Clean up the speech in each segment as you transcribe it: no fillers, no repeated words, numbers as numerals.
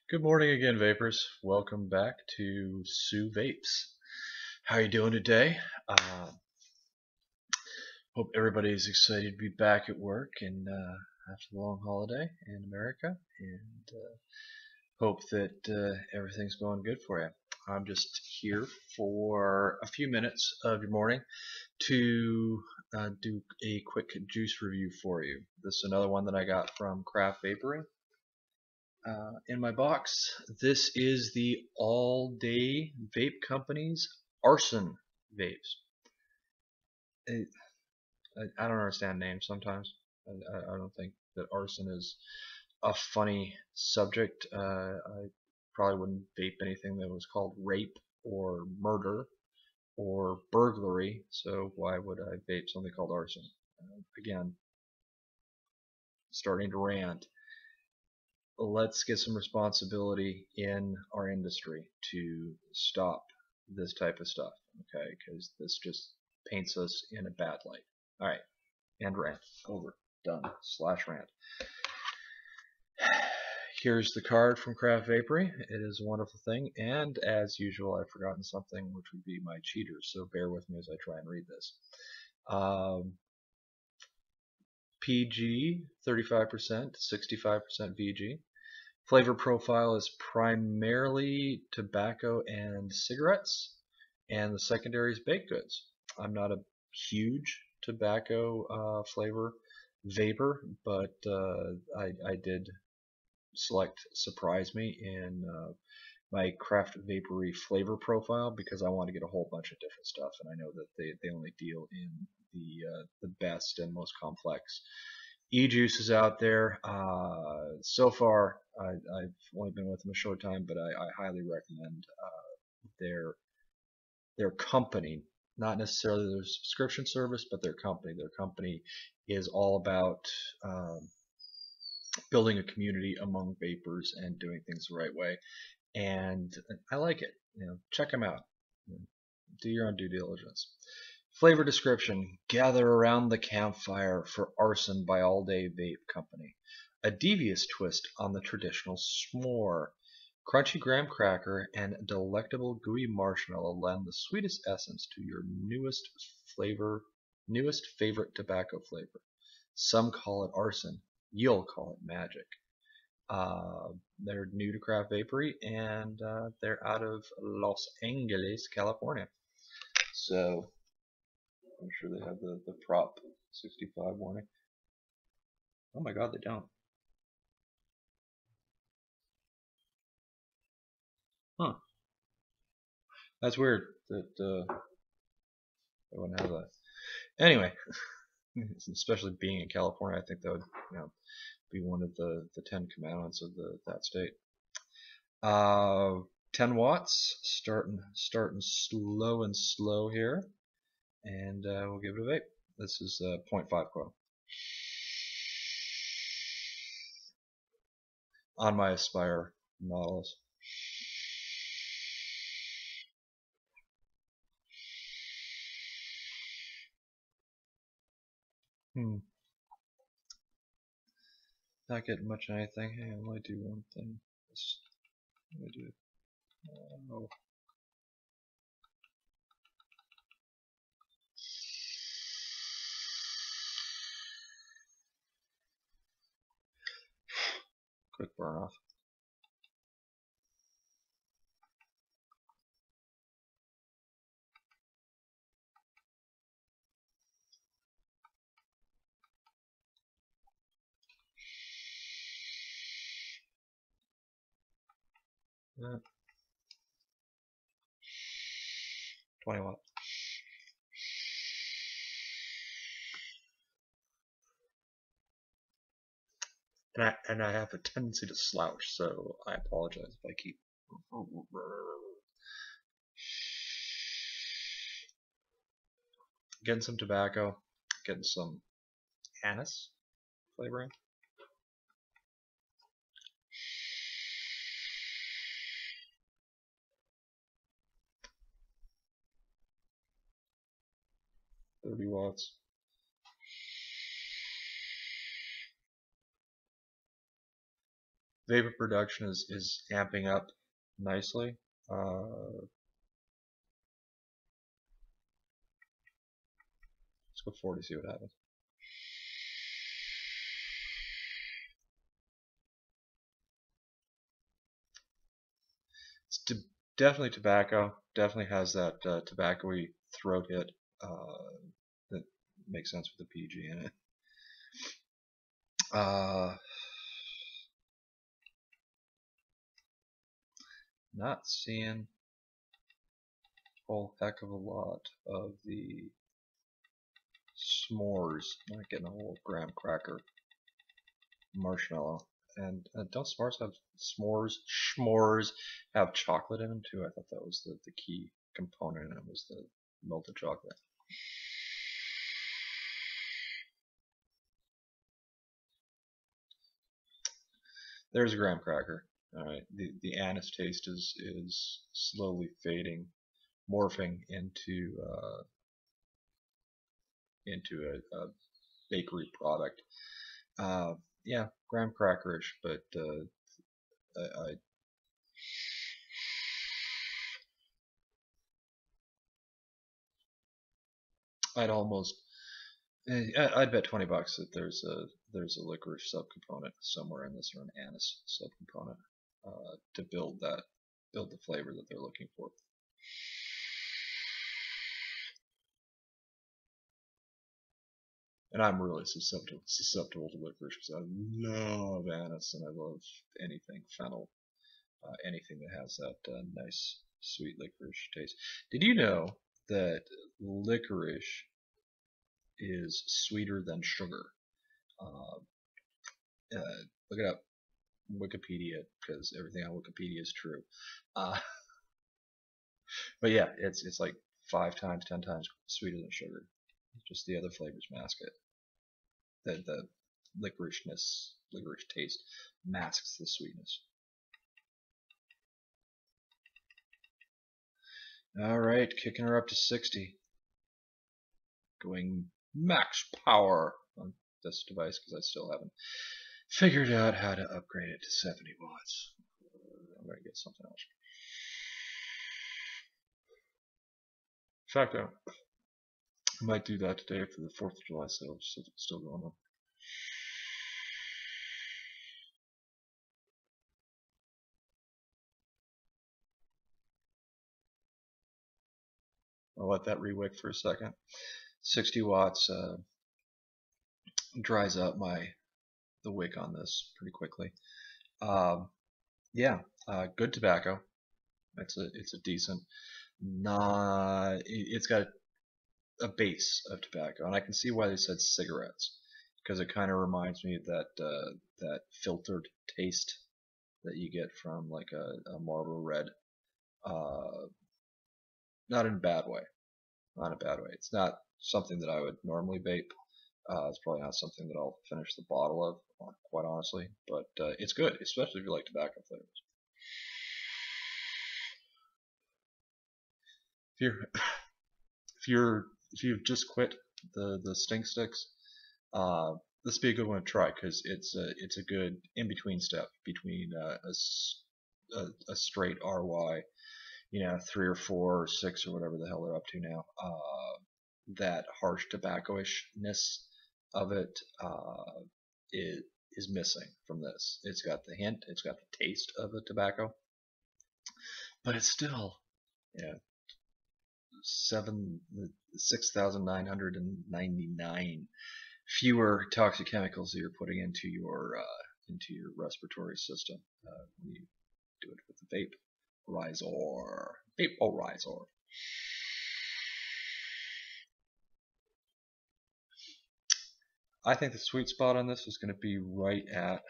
Good morning again, vapors. Welcome back to Sue Vapes. How are you doing today? Hope everybody's excited to be back at work and after the long holiday in America, and hope that everything's going good for you. I'm just here for a few minutes of your morning to do a quick juice review for you. This is another one that I got from Craft Vaporing. In my box, this is the All Day Vape Company's Arson vapes. I don't understand names sometimes. I don't think that arson is a funny subject. I probably wouldn't vape anything that was called rape or murder or burglary, so why would I vape something called arson? Again, starting to rant. Let's get some responsibility in our industry to stop this type of stuff, okay? Because this just paints us in a bad light. All right, and rant over, done. Slash rant. Here's the card from Craft Vapory. It is a wonderful thing, and as usual, I've forgotten something, which would be my cheaters. So bear with me as I try and read this. PG 35%, 65% VG. Flavor profile is primarily tobacco and cigarettes, and the secondary is baked goods. I'm not a huge tobacco flavor vapor, but I did select Surprise Me in my Craft Vapory flavor profile because I want to get a whole bunch of different stuff, and I know that they only deal in the best and most complex e-juices out there. So far, I've only been with them a short time, but I highly recommend their their company, not necessarily their subscription service, but their company. Their company is all about building a community among vapors and doing things the right way, and I like it. Check them out. Do your own due diligence. Flavor description: gather around the campfire for Arson by All Day Vape Company. A devious twist on the traditional s'more. Crunchy graham cracker and delectable gooey marshmallow lend the sweetest essence to your newest favorite tobacco flavor. Some call it arson. You'll call it magic. They're new to Craft Vapory, and they're out of Los Angeles, California. So I'm sure they have the Prop 65 warning. Oh my god, they don't. Huh. That's weird that they wouldn't have that. Anyway, especially being in California, I think that would be one of the 10 commandments of that state. 10 watts, starting slow and slow here, and we'll give it a vape. This is 0.5 coil. On my Aspire Nautilus. Not getting much of anything. Hey, I might do one thing. Let me do it. Oh. Quick burn off. Yeah. 20 watt. And I have a tendency to slouch, so I apologize if I keep getting some tobacco, getting some anise flavoring. $30 watts. Vapor production is amping up nicely. Let's go 40, see what happens. It's definitely tobacco. Definitely has that tobacco-y throat hit that makes sense with the PG in it. Not seeing a whole heck of a lot of the s'mores. Not getting a whole graham cracker marshmallow. And don't s'mores have chocolate in them too? I thought that was the key component in it, was the melted chocolate. There's a graham cracker. Alright, the anise taste is slowly fading, morphing into a bakery product. Yeah, graham crackerish, but I'd almost I'd bet $20 that there's a licorice subcomponent somewhere in this, or an anise subcomponent to build the flavor that they're looking for. And I'm really susceptible to licorice because I love anise and I love anything fennel, anything that has that nice sweet licorice taste. Did you know that licorice is sweeter than sugar? Look it up, Wikipedia, because everything on Wikipedia is true. But yeah, it's like 5 times, 10 times sweeter than sugar. Just the other flavors mask it. The licorice taste masks the sweetness. Alright, kicking her up to 60. Going max power on this device because I still haven't figured out how to upgrade it to 70 watts. I'm going to get something else. In fact, I might do that today for the 4th of July sale, just if it's still going on. I'll let that re-wick for a second. 60 watts dries out the wick on this pretty quickly. Yeah, good tobacco. It's a decent, it's got a base of tobacco, and I can see why they said cigarettes, because it kind of reminds me of that filtered taste that you get from like a Marlboro Red. Not in a bad way. Not in a bad way. It's not something that I would normally vape. It's probably not something that I'll finish the bottle of, quite honestly. But it's good, especially if you like tobacco flavors. If you've just quit the stink sticks, this would be a good one to try, because it's a good in between step between a straight RY, 3 or 4 or 6 or whatever the hell they're up to now. That harsh tobacco-ishness of it is missing from this. It's got the hint, it's got the taste of the tobacco, but it's still, 6,999 fewer toxic chemicals that you're putting into your respiratory system when you do it with the vape vaporizer. I think the sweet spot on this is going to be right at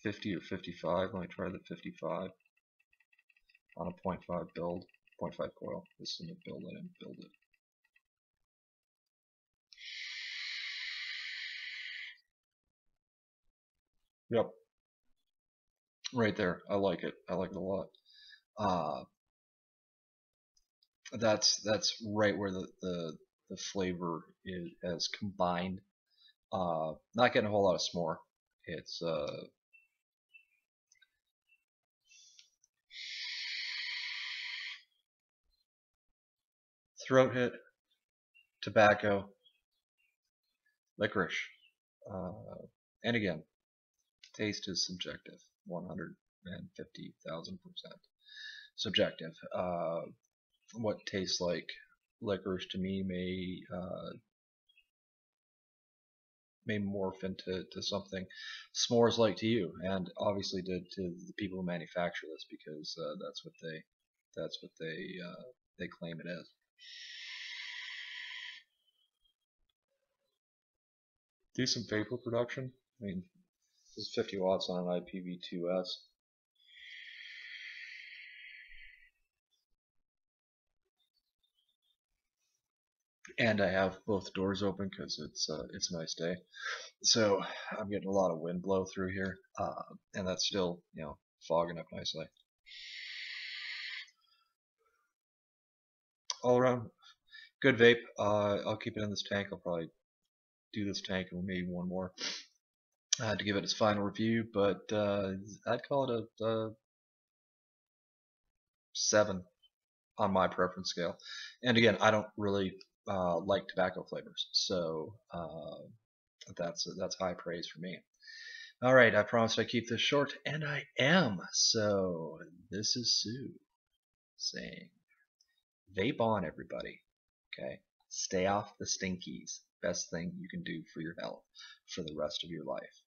50 or 55. Let me try the 55 on a 0.5 build, 0.5 coil. This is in the build, I didn't build it. Yep. Right there. I like it. I like it a lot. That's right where the flavor has combined. Not getting a whole lot of s'more. It's throat hit, tobacco, licorice. And again, taste is subjective, 150,000% subjective. What tastes like licorice to me may morph into something s'mores like to you, and obviously to the people who manufacture this, because that's what they claim it is. Decent vapor production. I mean, this is 50 watts on an IPv2S. And I have both doors open because it's a nice day. So I'm getting a lot of wind blow through here, and that's still, fogging up nicely. All around, good vape. I'll keep it in this tank. I'll probably do this tank and maybe one more to give it its final review, but I'd call it a 7 on my preference scale. And again, I don't really like tobacco flavors, so that's high praise for me. All right, I promised I'd keep this short, and I am. So this is Sue saying, vape on, everybody. Okay, stay off the stinkies. Best thing you can do for your health for the rest of your life.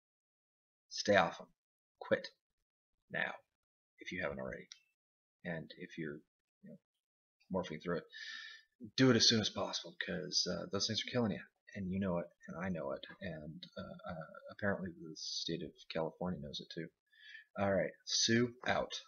Stay off them. Quit now if you haven't already. And if you're morphing through it, do it as soon as possible, because those things are killing you, and you know it, and I know it, and apparently the state of California knows it too. All right, Sue out.